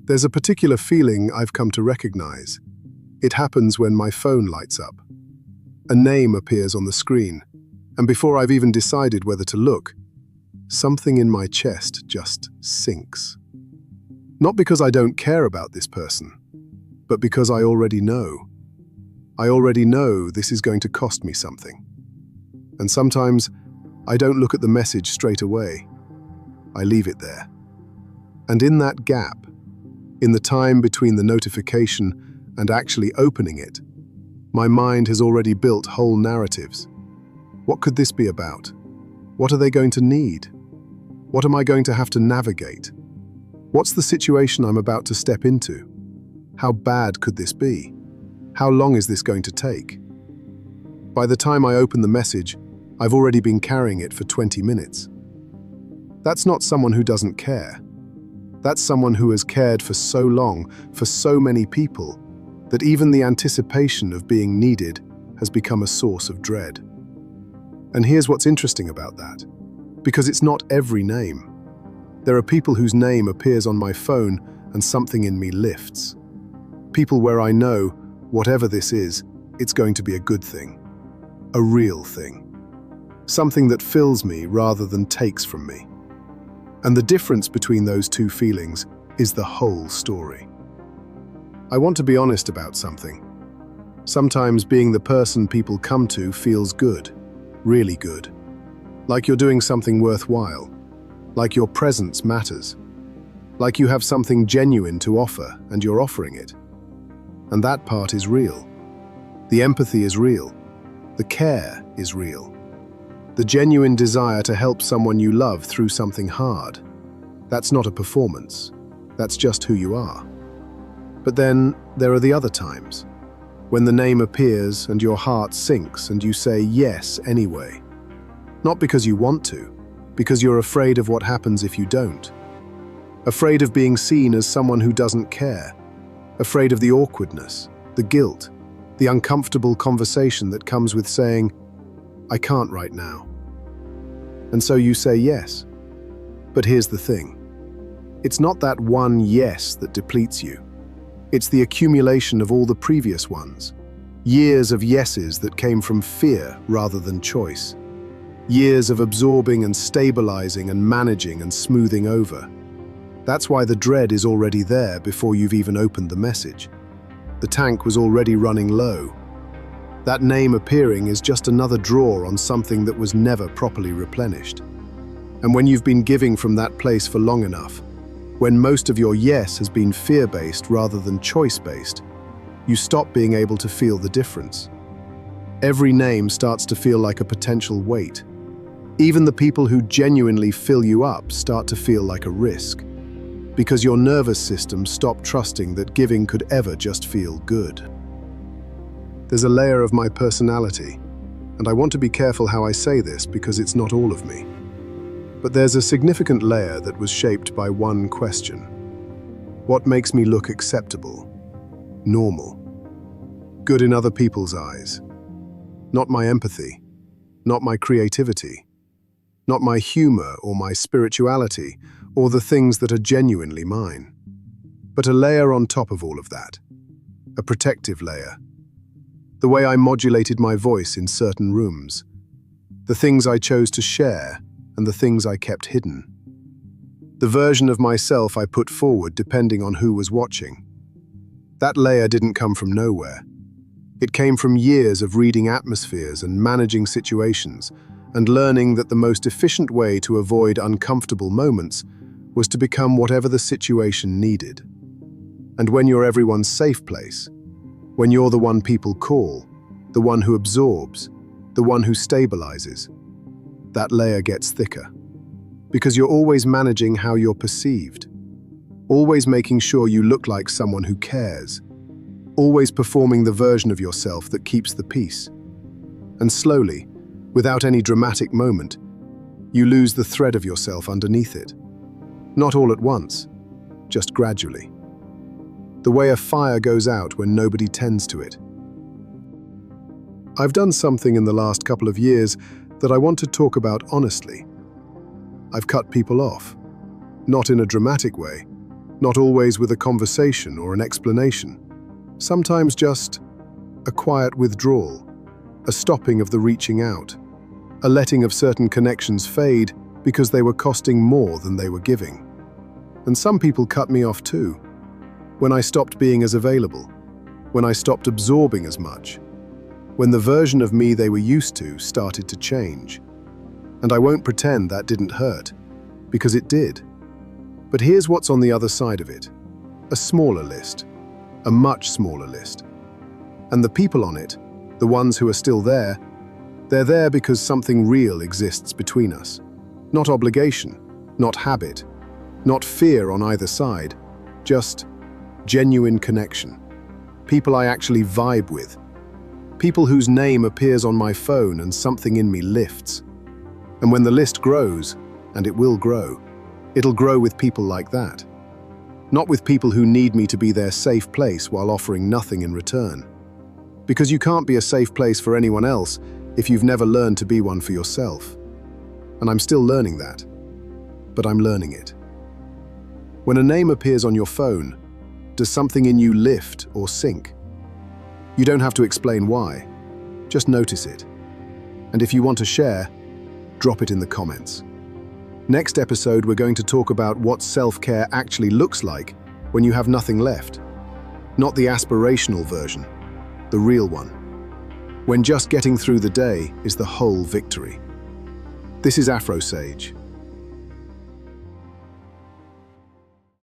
There's a particular feeling I've come to recognize. It happens when my phone lights up. A name appears on the screen, and before I've even decided whether to look, something in my chest just sinks. Not because I don't care about this person, but because I already know. I already know this is going to cost me something. And sometimes I don't look at the message straight away. I leave it there. And in that gap, in the time between the notification and actually opening it, my mind has already built whole narratives. What could this be about? What are they going to need? What am I going to have to navigate? What's the situation I'm about to step into? How bad could this be? How long is this going to take? By the time I open the message, I've already been carrying it for 20 minutes. That's not someone who doesn't care. That's someone who has cared for so long, for so many people, that even the anticipation of being needed has become a source of dread. And here's what's interesting about that. Because it's not every name. There are people whose name appears on my phone and something in me lifts. People where I know, whatever this is, it's going to be a good thing. A real thing. Something that fills me rather than takes from me. And the difference between those two feelings is the whole story. I want to be honest about something. Sometimes being the person people come to feels good, really good. Like you're doing something worthwhile. Like your presence matters. Like you have something genuine to offer and you're offering it. And that part is real. The empathy is real. The care is real. The genuine desire to help someone you love through something hard. That's not a performance. That's just who you are. But then there are the other times, when the name appears and your heart sinks and you say yes anyway. Not because you want to, because you're afraid of what happens if you don't. Afraid of being seen as someone who doesn't care. Afraid of the awkwardness, the guilt, the uncomfortable conversation that comes with saying, I can't right now. And so you say yes. But here's the thing. It's not that one yes that depletes you. It's the accumulation of all the previous ones. Years of yeses that came from fear rather than choice. Years of absorbing and stabilizing and managing and smoothing over. That's why the dread is already there before you've even opened the message. The tank was already running low. That name appearing is just another draw on something that was never properly replenished. And when you've been giving from that place for long enough, when most of your yes has been fear-based rather than choice-based, you stop being able to feel the difference. Every name starts to feel like a potential weight. Even the people who genuinely fill you up start to feel like a risk, because your nervous system stopped trusting that giving could ever just feel good. There's a layer of my personality, and I want to be careful how I say this because it's not all of me. But there's a significant layer that was shaped by one question. What makes me look acceptable? Normal? Good in other people's eyes? Not my empathy, not my creativity, not my humor or my spirituality, or the things that are genuinely mine. But a layer on top of all of that. A protective layer. The way I modulated my voice in certain rooms. The things I chose to share and the things I kept hidden. The version of myself I put forward depending on who was watching. That layer didn't come from nowhere. It came from years of reading atmospheres and managing situations and learning that the most efficient way to avoid uncomfortable moments was to become whatever the situation needed. And when you're everyone's safe place, when you're the one people call, the one who absorbs, the one who stabilizes, that layer gets thicker. Because you're always managing how you're perceived, always making sure you look like someone who cares, always performing the version of yourself that keeps the peace. And slowly, without any dramatic moment, you lose the thread of yourself underneath it. Not all at once, just gradually. The way a fire goes out when nobody tends to it. I've done something in the last couple of years that I want to talk about honestly. I've cut people off, not in a dramatic way, Not always with a conversation or an explanation. Sometimes just a quiet withdrawal, a stopping of the reaching out, a letting of certain connections fade because they were costing more than they were giving. And some people cut me off too. When I stopped being as available, when I stopped absorbing as much, when the version of me they were used to started to change. And I won't pretend that didn't hurt, because it did. But here's what's on the other side of it. A smaller list, a much smaller list. And the people on it, the ones who are still there, they're there because something real exists between us. Not obligation, not habit, not fear on either side, just genuine connection. People I actually vibe with. People whose name appears on my phone and something in me lifts. And when the list grows, and it will grow, it'll grow with people like that. Not with people who need me to be their safe place while offering nothing in return. Because you can't be a safe place for anyone else if you've never learned to be one for yourself. And I'm still learning that, but I'm learning it. When a name appears on your phone, does something in you lift or sink? You don't have to explain why, just notice it. And if you want to share, drop it in the comments. Next episode, we're going to talk about what self-care actually looks like when you have nothing left. Not the aspirational version, the real one. When just getting through the day is the whole victory. This is AfroSage,